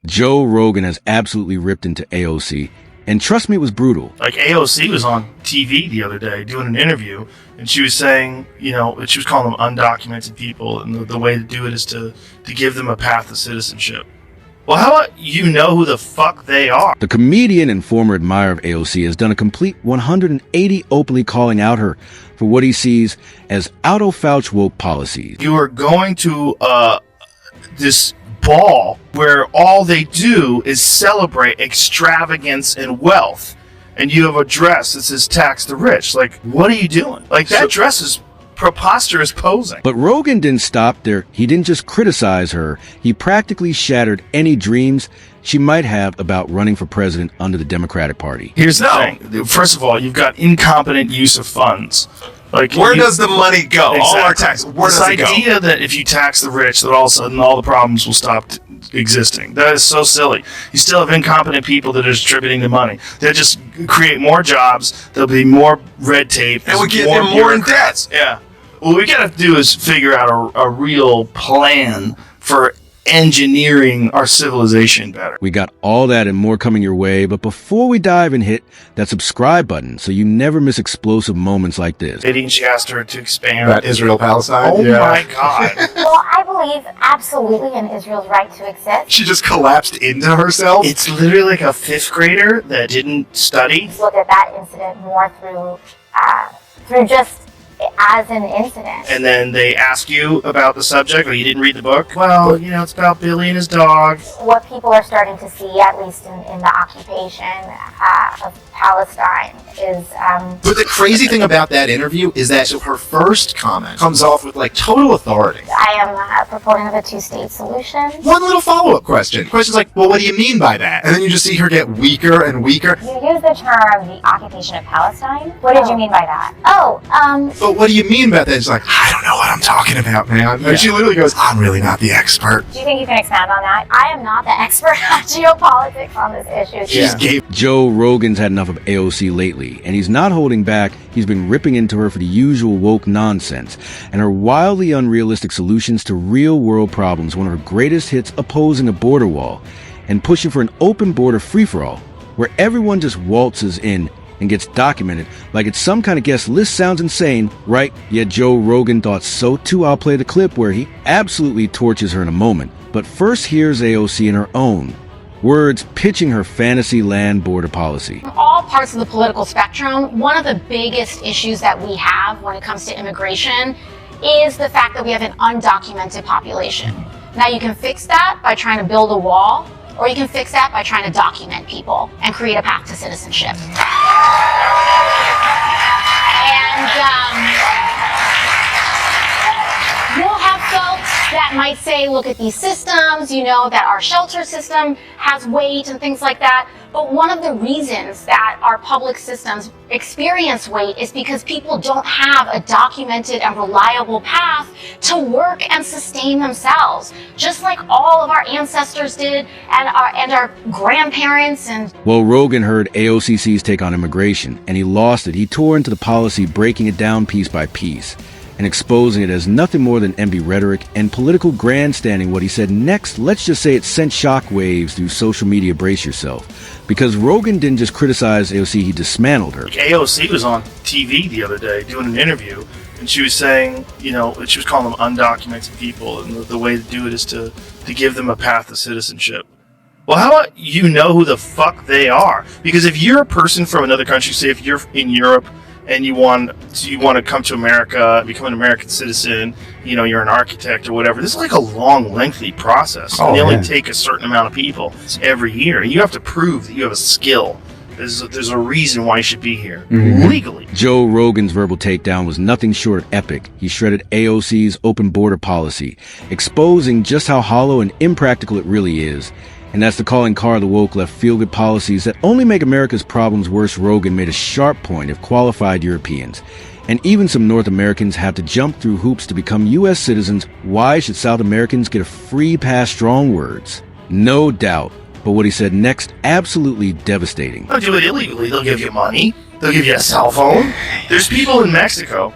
Joe Rogan has absolutely ripped into AOC, and trust me, it was brutal. Like, AOC was on TV the other day doing an interview, and she was saying, she was calling them undocumented people, and the way to do it is to give them a path to citizenship. Well, how about you know who the fuck they are? The comedian and former admirer of AOC has done a complete 180 openly calling out her for what he sees as auto-fouch woke policies. You are going to this ball where all they do is celebrate extravagance and wealth, and you have a dress that says tax the rich. Like, what are you doing? Like, that dress is preposterous posing. But Rogan didn't stop there. He didn't just criticize her. He practically shattered any dreams she might have about running for president under the Democratic Party. Here's the thing. First of all, you've got incompetent use of funds. Like, where does the money go? Exactly. All our tax. Where does it go? This idea that if you tax the rich, that all of a sudden all the problems will stop existing. That is so silly. You still have incompetent people that are distributing the money. They'll just create more jobs. There'll be more red tape. And we get them more in debt. Yeah. What we got to do is figure out a real plan for engineering our civilization better. We got all that and more coming your way, but before we dive and hit that subscribe button so you never miss explosive moments like this. She asked her to expand. About Israel-Palestine? Oh my God. Well, I believe absolutely in Israel's right to exist. She just collapsed into herself? It's literally like a fifth grader that didn't study. Look at that incident more through just as an incident. And then they ask you about the subject, or you didn't read the book. Well, it's about Billy and his dog. What people are starting to see, at least in the occupation of Palestine, is... But the crazy thing about that interview is that her first comment comes off with, total authority. I am a proponent of a two-state solution. One little follow-up question. Question's like, well, what do you mean by that? And then you just see her get weaker and weaker. You use the term the occupation of Palestine. What did you mean by that? But what do you mean by that? It's like, I don't know what I'm talking about, man. And she literally goes, I'm really not the expert. Do you think you can expand on that? I am not the expert on geopolitics on this issue. Joe Rogan's had enough of AOC lately, and he's not holding back. He's been ripping into her for the usual woke nonsense and her wildly unrealistic solutions to real-world problems. One of her greatest hits, opposing a border wall and pushing for an open border free-for-all where everyone just waltzes in and gets documented like it's some kind of guest list. Sounds insane, right? Yet Joe Rogan thought so too. I'll play the clip where he absolutely torches her in a moment. But first, here's AOC in her own words pitching her fantasy land border policy. From all parts of the political spectrum, one of the biggest issues that we have when it comes to immigration is the fact that we have an undocumented population. Now, you can fix that by trying to build a wall, or you can fix that by trying to document people and create a path to citizenship. And you'll have folks that might say, look at these systems, that our shelter system has weight and things like that. But one of the reasons that our public systems experience weight is because people don't have a documented and reliable path to work and sustain themselves, just like all of our ancestors did and our grandparents. And well, Rogan heard AOC's take on immigration, and he lost it. He tore into the policy, breaking it down piece by piece and exposing it as nothing more than empty rhetoric and political grandstanding. What he said next, let's just say it sent shockwaves through social media. Brace yourself. Because Rogan didn't just criticize AOC, he dismantled her. AOC was on TV the other day doing an interview, and she was saying, she was calling them undocumented people, and the way to do it is to give them a path to citizenship. Well, how about you know who the fuck they are? Because if you're a person from another country, say if you're in Europe, and you want to come to America, become an American citizen, you're an architect or whatever. This is like a long, lengthy process. And they only take a certain amount of people every year. And you have to prove that you have a skill. There's a reason why you should be here, legally. Joe Rogan's verbal takedown was nothing short of epic. He shredded AOC's open border policy, exposing just how hollow and impractical it really is. And that's the calling card the woke left feel-good policies that only make America's problems worse. Rogan made a sharp point of qualified Europeans. And even some North Americans have to jump through hoops to become U.S. citizens. Why should South Americans get a free pass? Strong words. No doubt. But what he said next, absolutely devastating. They'll do it illegally. They'll give you money. They'll give you a cell phone. There's people in Mexico.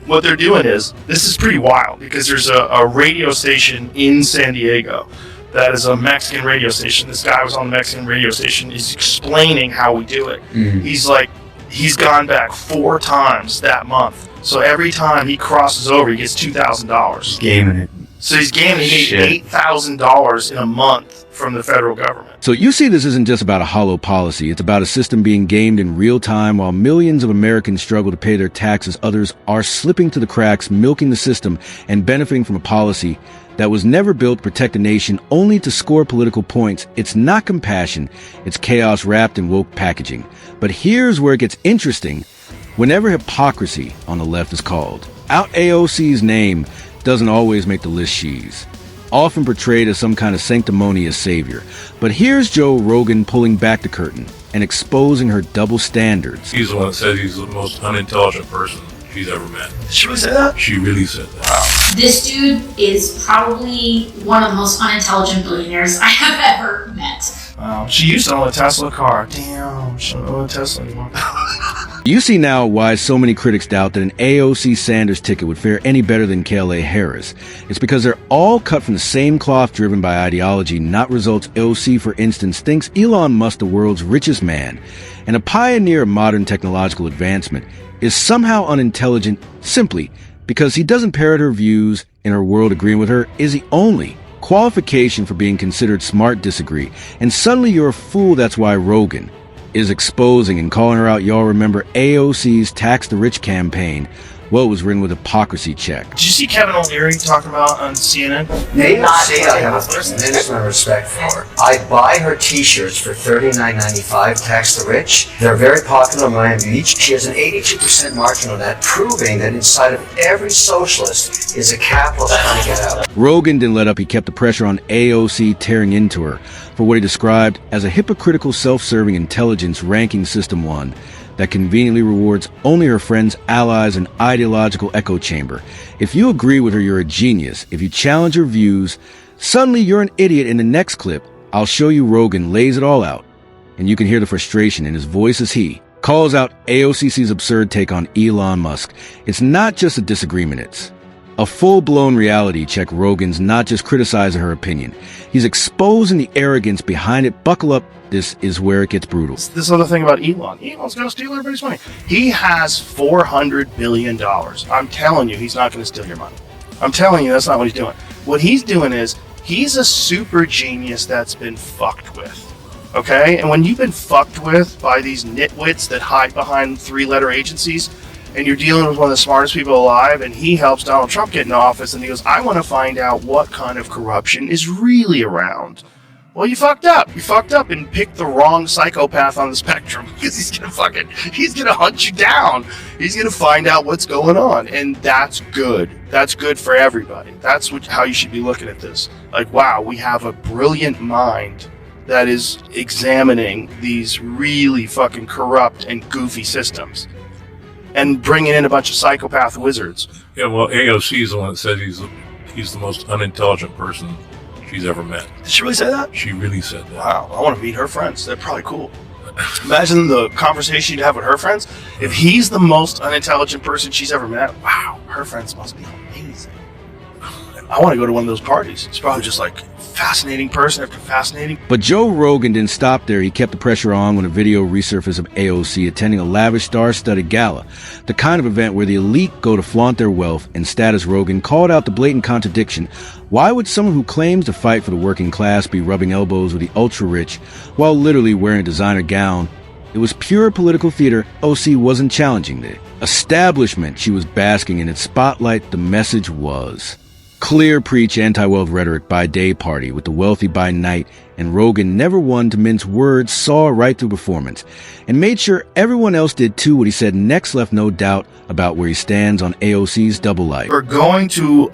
What they're doing is, this is pretty wild, because there's a radio station in San Diego that is a Mexican radio station. This guy was on the Mexican radio station. He's explaining how we do it. He's like, he's gone back 4 times that month. So every time he crosses over, he gets $2,000. Gaming it. So he's gaming. He made $8,000 in a month from the federal government. So you see, this isn't just about a hollow policy. It's about a system being gamed in real time while millions of Americans struggle to pay their taxes. Others are slipping through the cracks, milking the system, and benefiting from a policy that was never built to protect a nation only to score political points. It's not compassion. It's chaos wrapped in woke packaging. But here's where it gets interesting. Whenever hypocrisy on the left is called out, AOC's name doesn't always make the list. She's often portrayed as some kind of sanctimonious savior. But here's Joe Rogan pulling back the curtain and exposing her double standards. He's the one that says he's the most unintelligent person she's ever met. Did she really say that? She really said that. Wow. This dude is probably one of the most unintelligent billionaires I have ever met. Wow. She used to own a Tesla car. Damn, she don't own a Tesla anymore. You see now why so many critics doubt that an AOC Sanders ticket would fare any better than KLA Harris. It's because they're all cut from the same cloth, driven by ideology, not results. AOC, for instance, thinks Elon Musk, the world's richest man, and a pioneer of modern technological advancement, is somehow unintelligent simply because he doesn't parrot her views. In her world, agreeing with her is the only qualification for being considered smart. Disagree, and suddenly you're a fool. That's why Rogan is exposing and calling her out. Y'all remember AOC's Tax the Rich campaign? Well, it was written with hypocrisy check. Did you see Kevin O'Leary talking about on CNN? AOC, I have a tremendous amount of respect for. I buy her t-shirts for $39.95, tax the rich. They're very popular in Miami Beach. She has an 82% margin on that, proving that inside of every socialist is a capitalist trying to get out. Rogan didn't let up. He kept the pressure on AOC, tearing into her for what he described as a hypocritical, self-serving intelligence ranking system, one that conveniently rewards only her friends, allies, and ideological echo chamber. If you agree with her, you're a genius. If you challenge her views, suddenly you're an idiot. In the next clip, I'll show you Rogan lays it all out, and you can hear the frustration in his voice as he calls out AOC's absurd take on Elon Musk. It's not just a disagreement, it's a full-blown reality check. Rogan's not just criticizing her opinion. He's exposing the arrogance behind it. Buckle up. This is where it gets brutal. This other thing about Elon. Elon's going to steal everybody's money. He has $400 billion. I'm telling you, he's not going to steal your money. I'm telling you, that's not what he's doing. What he's doing is, he's a super genius that's been fucked with. Okay? And when you've been fucked with by these nitwits that hide behind 3-letter agencies, and you're dealing with one of the smartest people alive, and he helps Donald Trump get in office, and he goes, I want to find out what kind of corruption is really around. Well, you fucked up. You fucked up and picked the wrong psychopath on the spectrum, because he's gonna hunt you down. He's gonna find out what's going on, and that's good. That's good for everybody. That's how you should be looking at this. Like, wow, we have a brilliant mind that is examining these really fucking corrupt and goofy systems, and bringing in a bunch of psychopath wizards. Yeah, well, AOC is the one that said he's the most unintelligent person she's ever met. Did she really say that? She really said that. Wow, I want to meet her friends. They're probably cool. Imagine the conversation you'd have with her friends. If he's the most unintelligent person she's ever met, wow, her friends must be amazing. I want to go to one of those parties. It's probably just like fascinating person after fascinating. But Joe Rogan didn't stop there. He kept the pressure on when a video resurfaced of AOC attending a lavish star-studded gala, the kind of event where the elite go to flaunt their wealth and status. Rogan called out the blatant contradiction. Why would someone who claims to fight for the working class be rubbing elbows with the ultra-rich while literally wearing a designer gown? It was pure political theater. OC wasn't challenging the establishment. She was basking in its spotlight. The message was clear: preach anti-wealth rhetoric by day, party with the wealthy by night. And Rogan, never one to mince words, saw right through performance and made sure everyone else did too. What he said next left no doubt about where he stands on AOC's double life. We're going to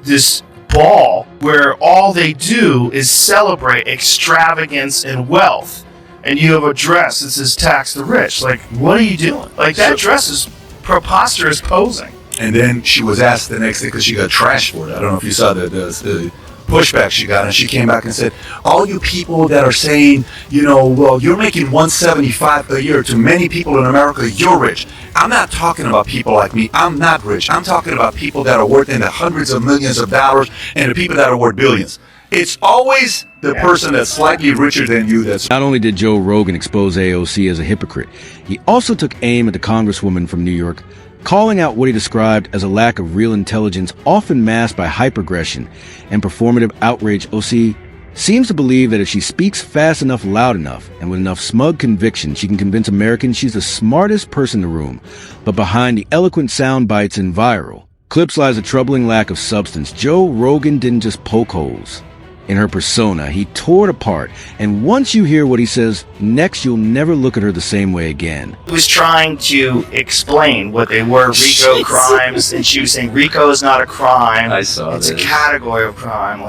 this ball where all they do is celebrate extravagance and wealth, and you have a dress that says tax the rich. Like, what are you doing? Like, that dress is preposterous posing. And then she was asked the next day, because she got trashed for it. I don't know if you saw the pushback she got, and she came back and said, all you people that are saying, well, you're making $175 a year, to many people in America, you're rich. I'm not talking about people like me. I'm not rich. I'm talking about people that are worth in the hundreds of millions of dollars and the people that are worth billions. It's always the person that's slightly richer than you that's... Not only did Joe Rogan expose AOC as a hypocrite, he also took aim at the congresswoman from New York, calling out what he described as a lack of real intelligence, often masked by hyperaggression and performative outrage. OC seems to believe that if she speaks fast enough, loud enough, and with enough smug conviction, she can convince Americans she's the smartest person in the room. But behind the eloquent sound bites and viral clips lies a troubling lack of substance. Joe Rogan didn't just poke holes in her persona, he tore it apart. And once you hear what he says next, you'll never look at her the same way again. He was trying to explain what they were, RICO crimes, and she was saying RICO is not a crime. I saw it's this. a category of crime.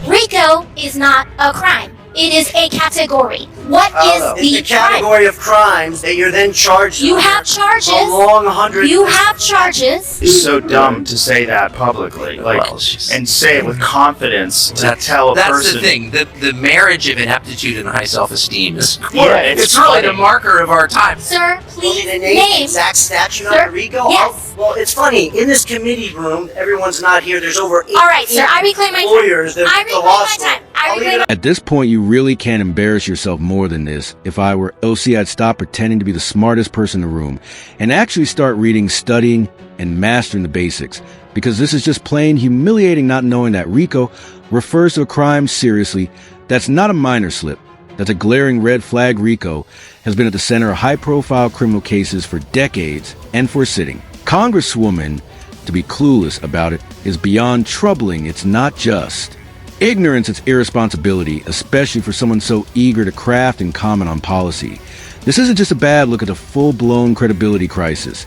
RICO is not a crime. It is a category. What is the it's a category of crimes that you're then charged You under have charges. for a long 100. You have charges. It's so dumb to say that publicly, and say it with confidence to tell a That's person. the thing. The marriage of ineptitude and high self-esteem is it's really funny. the marker of our time. Sir, please the name. exact statute Sir, under RICO? yes. Well, it's funny. In this committee room, everyone's not here. There's over 8 All right, sir, I reclaim my time. lawyers. That I the reclaim law my school. time. I I'll leave reclaim it At this point, you really can't embarrass yourself more than this. If I were OC, I'd stop pretending to be the smartest person in the room and actually start reading, studying, and mastering the basics. Because this is just plain humiliating not knowing that RICO refers to a crime seriously. That's not a minor slip. That's a glaring red flag. RICO has been at the center of high-profile criminal cases for decades and for sitting. Congresswoman, to be clueless about it, is beyond troubling. It's not just ignorance, it's irresponsibility, especially for someone so eager to craft and comment on policy. This isn't just a bad look at a full-blown credibility crisis.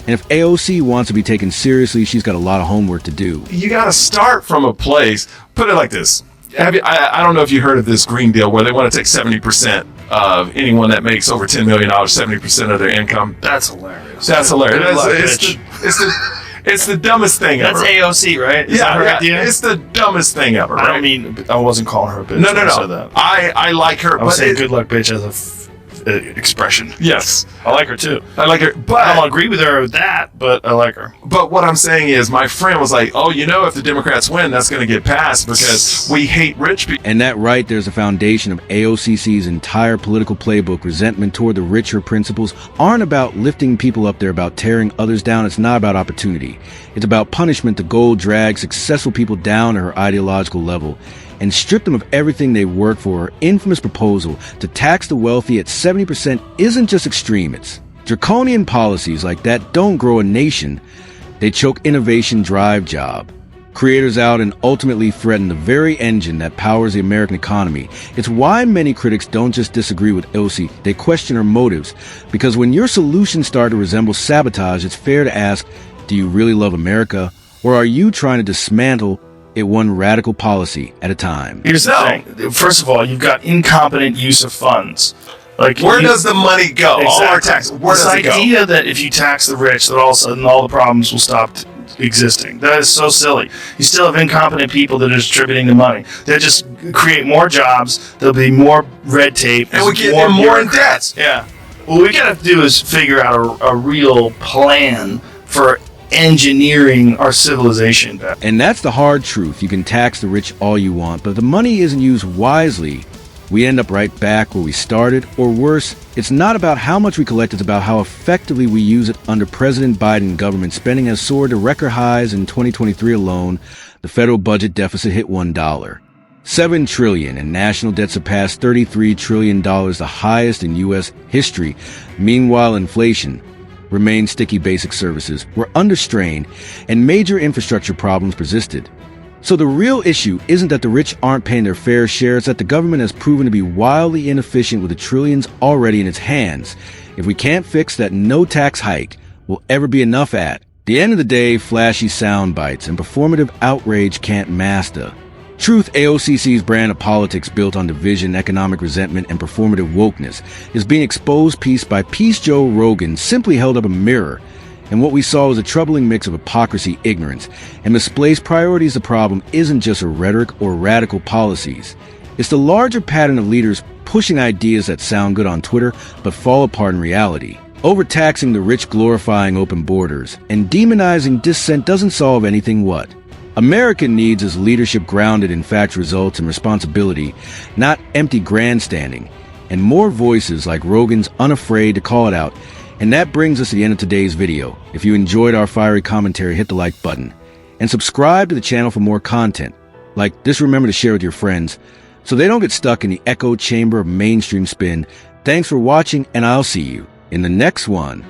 And if AOC wants to be taken seriously, she's got a lot of homework to do. You got to start from a place. Put it like this. I don't know if you heard of this Green Deal where they want to take 70% of anyone that makes over $10 million, 70% of their income. That's hilarious. That's hilarious. Good luck, It's the dumbest thing ever. That's AOC, right? Is that her idea? It's the dumbest thing ever. I right? don't mean. I wasn't calling her a bitch. No. when I said that. I like her. I was saying "good luck, bitch" as a expression. Yes, I like her too. I like her, but I don't agree with her with that. But I like her. But what I'm saying is, my friend was like, "Oh, if the Democrats win, that's going to get passed because we hate rich people." And that right there's a foundation of AOCC's entire political playbook. Resentment toward the rich. Her principles aren't about lifting people up, they're about tearing others down. It's not about opportunity. It's about punishment. The goal drags successful people down to her ideological level and strip them of everything they work for. Her infamous proposal to tax the wealthy at 70% isn't just extreme, it's draconian. Policies like that don't grow a nation. They choke innovation, drive job creators out, and ultimately threaten the very engine that powers the American economy. It's why many critics don't just disagree with AOC, they question her motives. Because when your solutions start to resemble sabotage, it's fair to ask, do you really love America? Or are you trying to dismantle it one radical policy at a time? Here's the thing. First of all, you've got incompetent use of funds. Where does the money go? Exactly. All our tax. Where this does it go? idea that if you tax the rich, that all of a sudden all the problems will stop existing. That is so silly. You still have incompetent people that are distributing the money. They just create more jobs. There'll be more red tape. And we get them more in debt. Yeah. What we got to do is figure out a real plan for engineering our civilization back. And that's the hard truth. You can tax the rich all you want, but if the money isn't used wisely, we end up right back where we started, or worse. It's not about how much we collect, it's about how effectively we use it. Under President Biden, government spending has soared to record highs. In 2023 alone, the federal budget deficit hit $1. $7 trillion, and national debt surpassed $33 trillion, the highest in U.S. history. Meanwhile, inflation remained sticky. Basic services were under strain, and major infrastructure problems persisted. So the real issue isn't that the rich aren't paying their fair share, it's that the government has proven to be wildly inefficient with the trillions already in its hands. If we can't fix that, no tax hike will ever be enough. At the end of the day, flashy sound bites and performative outrage can't master truth. AOCC's brand of politics built on division, economic resentment, and performative wokeness is being exposed piece by piece. Joe Rogan simply held up a mirror, and what we saw was a troubling mix of hypocrisy, ignorance, and misplaced priorities. The problem isn't just a rhetoric or radical policies. It's the larger pattern of leaders pushing ideas that sound good on Twitter but fall apart in reality. Overtaxing the rich, glorifying open borders, and demonizing dissent doesn't solve anything. What? America needs is leadership grounded in fact, results, and responsibility, not empty grandstanding, and more voices like Rogan's unafraid to call it out. And that brings us to the end of today's video. If you enjoyed our fiery commentary, hit the like button and subscribe to the channel for more content. Just remember to share with your friends so they don't get stuck in the echo chamber of mainstream spin. Thanks for watching, and I'll see you in the next one.